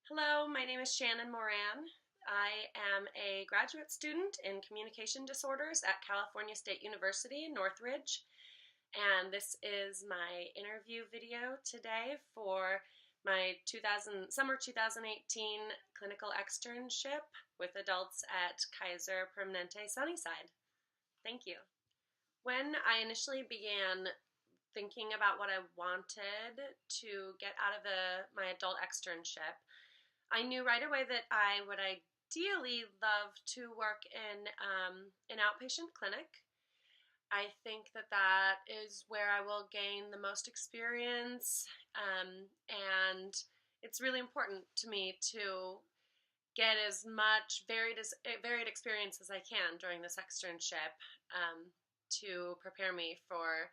Hello, my name is Shannon Moran. I am a graduate student in communication disorders at California State University, Northridge, and this is my interview video today for my summer 2018 clinical externship with adults at Kaiser Permanente Sunnyside. Thank you. When I initially began thinking about what I wanted to get out of my adult externship, I knew right away that I would ideally love to work in an outpatient clinic. I think that that is where I will gain the most experience, and it's really important to me to get as much varied experience as I can during this externship to prepare me for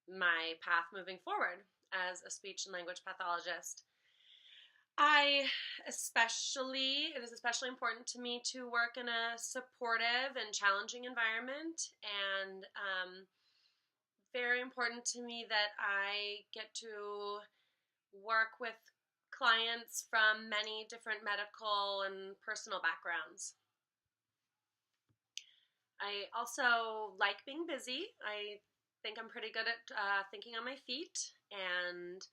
my path moving forward as a speech and language pathologist. It is especially important to me to work in a supportive and challenging environment, and very important to me that I get to work with clients from many different medical and personal backgrounds. I also like being busy. I think I'm pretty good at thinking on my feet, and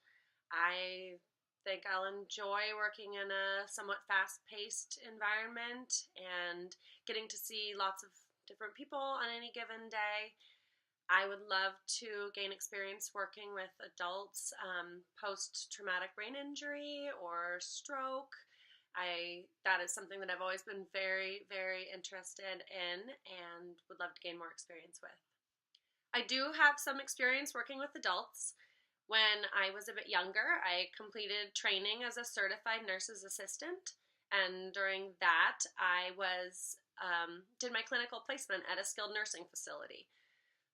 I think I'll enjoy working in a somewhat fast-paced environment and getting to see lots of different people on any given day. I would love to gain experience working with adults post-traumatic brain injury or stroke. That is something that I've always been very, very interested in and would love to gain more experience with. I do have some experience working with adults. When I was a bit younger, I completed training as a certified nurse's assistant, and during that, I did my clinical placement at a skilled nursing facility.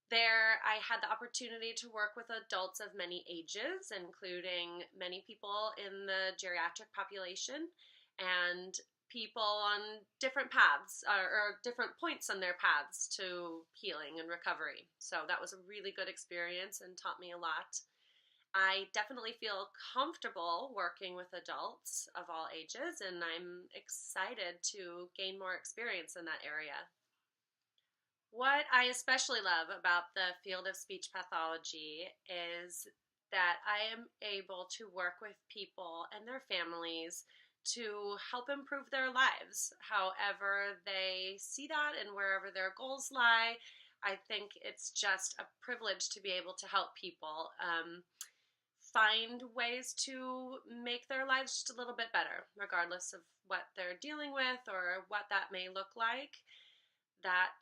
There, I had the opportunity to work with adults of many ages, including many people in the geriatric population and people on different paths or different points on their paths to healing and recovery. So that was a really good experience and taught me a lot. I definitely feel comfortable working with adults of all ages, and I'm excited to gain more experience in that area. What I especially love about the field of speech pathology is that I am able to work with people and their families to help improve their lives, however they see that and wherever their goals lie. I think it's just a privilege to be able to help people find ways to make their lives just a little bit better, regardless of what they're dealing with or what that may look like. That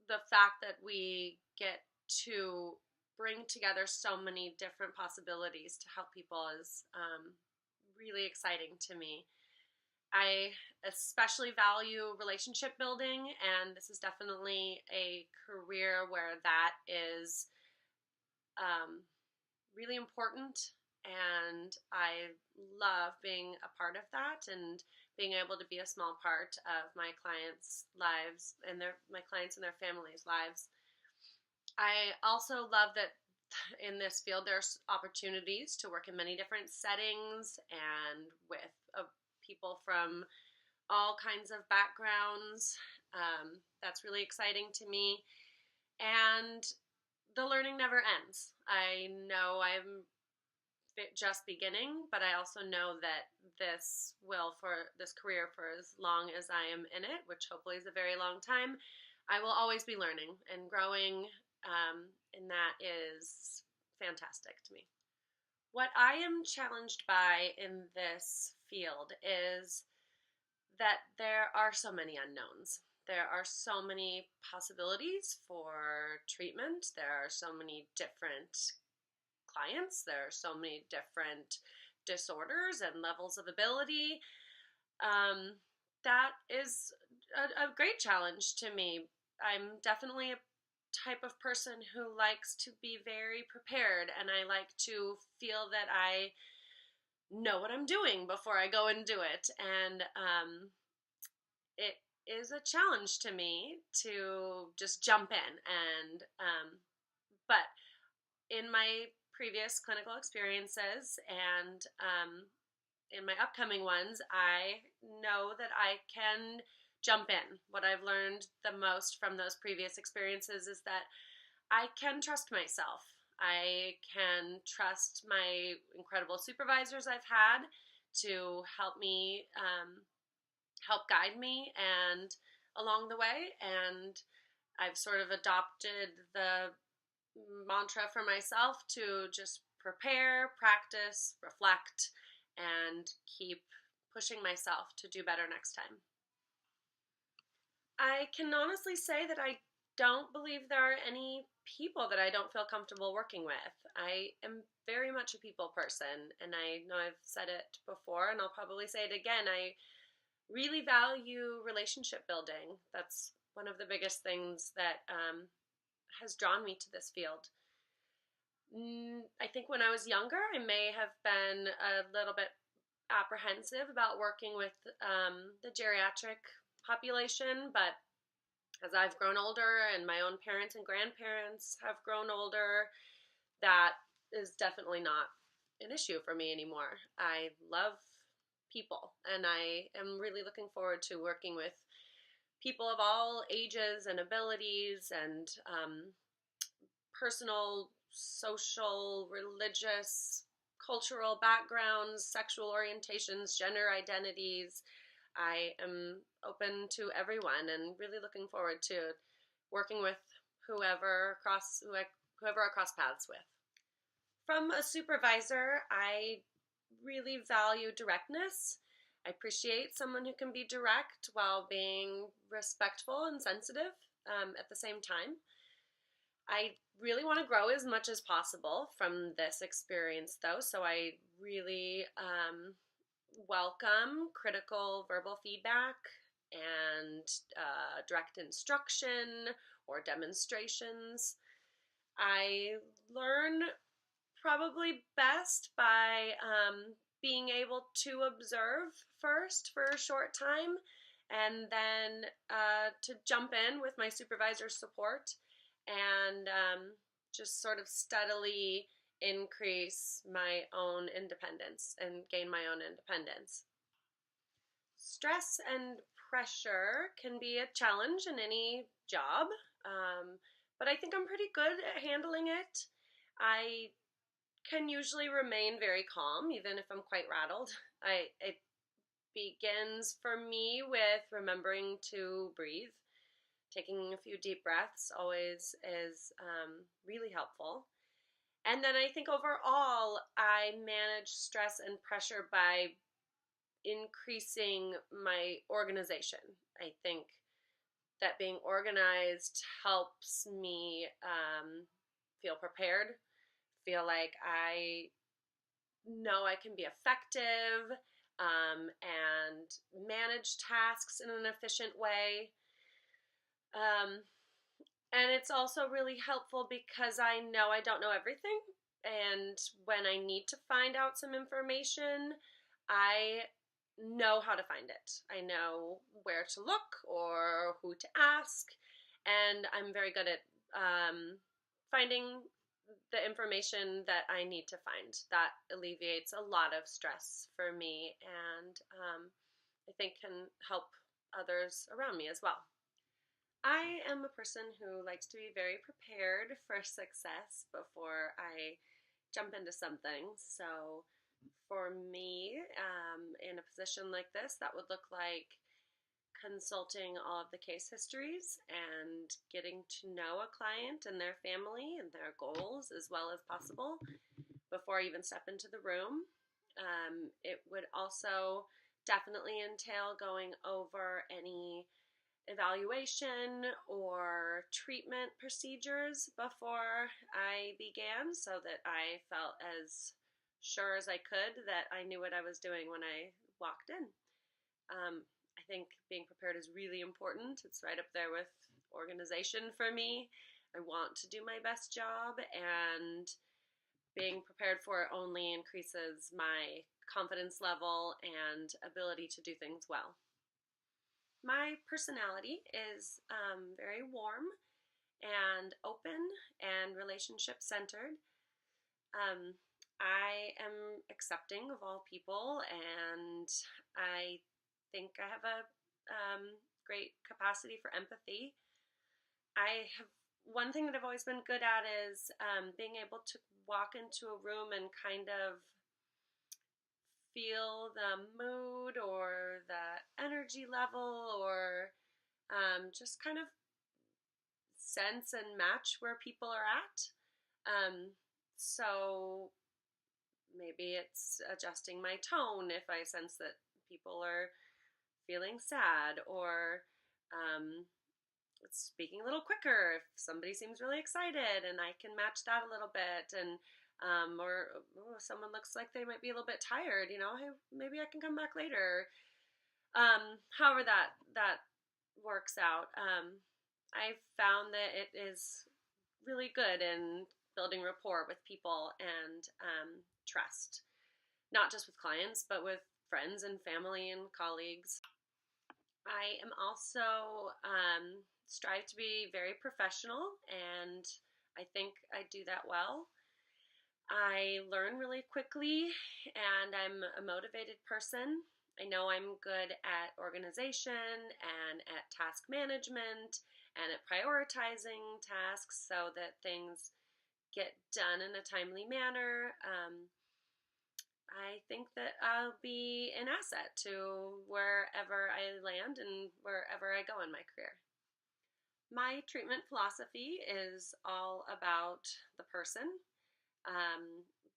the fact that we get to bring together so many different possibilities to help people is really exciting to me. I especially value relationship building, and this is definitely a career where that is really important, and I love being a part of that and being able to be a small part of my clients' lives and my clients and their families' lives. I also love that in this field there's opportunities to work in many different settings and with people from all kinds of backgrounds. That's really exciting to me. And the learning never ends. I know I'm just beginning, but I also know that this career for as long as I am in it, which hopefully is a very long time, I will always be learning and growing, and that is fantastic to me. What I am challenged by in this field is that there are so many unknowns. There are so many possibilities for treatment. There are so many different clients. There are so many different disorders and levels of ability. That is a great challenge to me. I'm definitely a type of person who likes to be very prepared, and I like to feel that I know what I'm doing before I go and do it. And it is a challenge to me to just jump in. And but in my previous clinical experiences and in my upcoming ones, I know that I can jump in. What I've learned the most from those previous experiences is that I can trust myself. I can trust my incredible supervisors I've had to help me, help guide me and along the way. And I've sort of adopted the mantra for myself to just prepare, practice, reflect, and keep pushing myself to do better next time. I can honestly say that I don't believe there are any people that I don't feel comfortable working with. I am very much a people person, and I know I've said it before, and I'll probably say it again. I really value relationship building. That's one of the biggest things that has drawn me to this field. I think when I was younger, I may have been a little bit apprehensive about working with the geriatric population, but as I've grown older and my own parents and grandparents have grown older, that is definitely not an issue for me anymore. I love people, and I am really looking forward to working with people of all ages and abilities and personal, social, religious, cultural backgrounds, sexual orientations, gender identities. I am open to everyone and really looking forward to working with whoever I cross paths with. From a supervisor, I really value directness. I appreciate someone who can be direct while being respectful and sensitive at the same time. I really want to grow as much as possible from this experience, though, so I really welcome critical verbal feedback and direct instruction or demonstrations. I learn probably best by being able to observe first for a short time and then to jump in with my supervisor's support and just sort of steadily increase my own independence and gain my own independence. Stress and pressure can be a challenge in any job, but I think I'm pretty good at handling it. I can usually remain very calm, even if I'm quite rattled. It begins for me with remembering to breathe. Taking a few deep breaths always is really helpful. And then I think overall, I manage stress and pressure by increasing my organization. I think that being organized helps me feel prepared, feel like I know I can be effective and manage tasks in an efficient way. And it's also really helpful because I know I don't know everything. And when I need to find out some information, I know how to find it. I know where to look or who to ask. And I'm very good at finding the information that I need to find. That alleviates a lot of stress for me and I think can help others around me as well. I am a person who likes to be very prepared for success before I jump into something. So for me, in a position like this, that would look like consulting all of the case histories and getting to know a client and their family and their goals as well as possible before I even step into the room. It would also definitely entail going over any evaluation or treatment procedures before I began so that I felt as sure as I could that I knew what I was doing when I walked in. I think being prepared is really important. It's right up there with organization for me. I want to do my best job, and being prepared for it only increases my confidence level and ability to do things well. My personality is very warm and open and relationship centered. I am accepting of all people, and I think I have a great capacity for empathy. I have one thing that I've always been good at is being able to walk into a room and kind of feel the mood or the energy level, or just kind of sense and match where people are at. So maybe it's adjusting my tone if I sense that people are feeling sad, or speaking a little quicker if somebody seems really excited and I can match that a little bit. And or someone looks like they might be a little bit tired, hey, maybe I can come back later. However that works out. I've found that it is really good in building rapport with people and trust, not just with clients, but with friends and family and colleagues. I am also strive to be very professional, and I think I do that well. I learn really quickly, and I'm a motivated person. I know I'm good at organization and at task management and at prioritizing tasks so that things get done in a timely manner. I think that I'll be an asset to wherever I land and wherever I go in my career. My treatment philosophy is all about the person,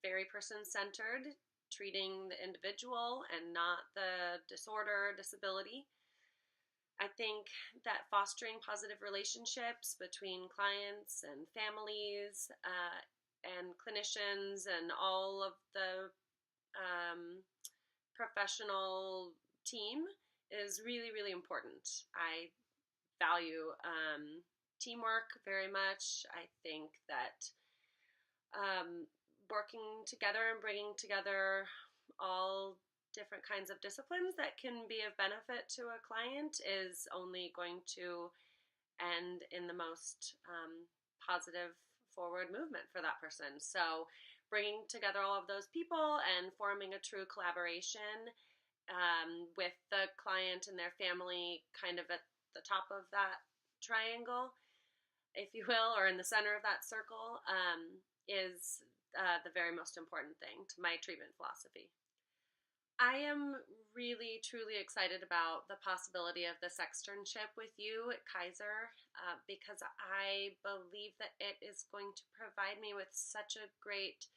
very person-centered, treating the individual and not the disorder or disability. I think that fostering positive relationships between clients and families and clinicians and all of the professional team is really, really important. I value teamwork very much. I think that working together and bringing together all different kinds of disciplines that can be of benefit to a client is only going to end in the most positive forward movement for that person. So bringing together all of those people and forming a true collaboration with the client and their family kind of at the top of that triangle, if you will, or in the center of that circle, is the very most important thing to my treatment philosophy. I am really, truly excited about the possibility of this externship with you at Kaiser because I believe that it is going to provide me with such a great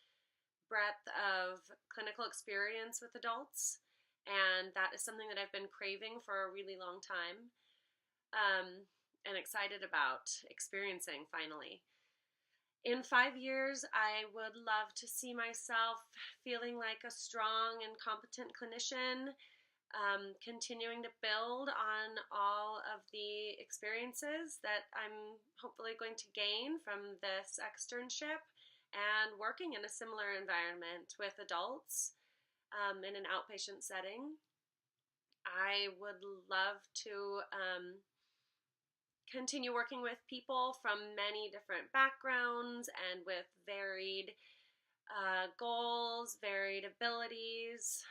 breadth of clinical experience with adults, and that is something that I've been craving for a really long time and excited about experiencing finally. In 5 years, I would love to see myself feeling like a strong and competent clinician, continuing to build on all of the experiences that I'm hopefully going to gain from this externship, and working in a similar environment with adults in an outpatient setting. I would love to continue working with people from many different backgrounds and with varied goals, varied abilities.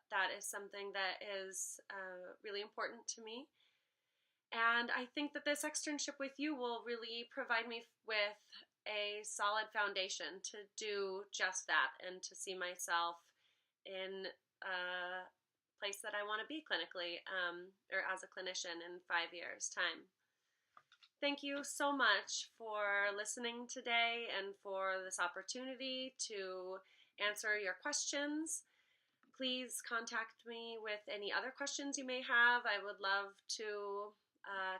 That is something that is really important to me. And I think that this externship with you will really provide me with a solid foundation to do just that and to see myself in a place that I want to be clinically or as a clinician in 5 years' time. Thank you so much for listening today and for this opportunity to answer your questions. Please contact me with any other questions you may have. I would love to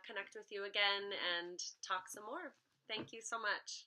connect with you again and talk some more. Thank you so much.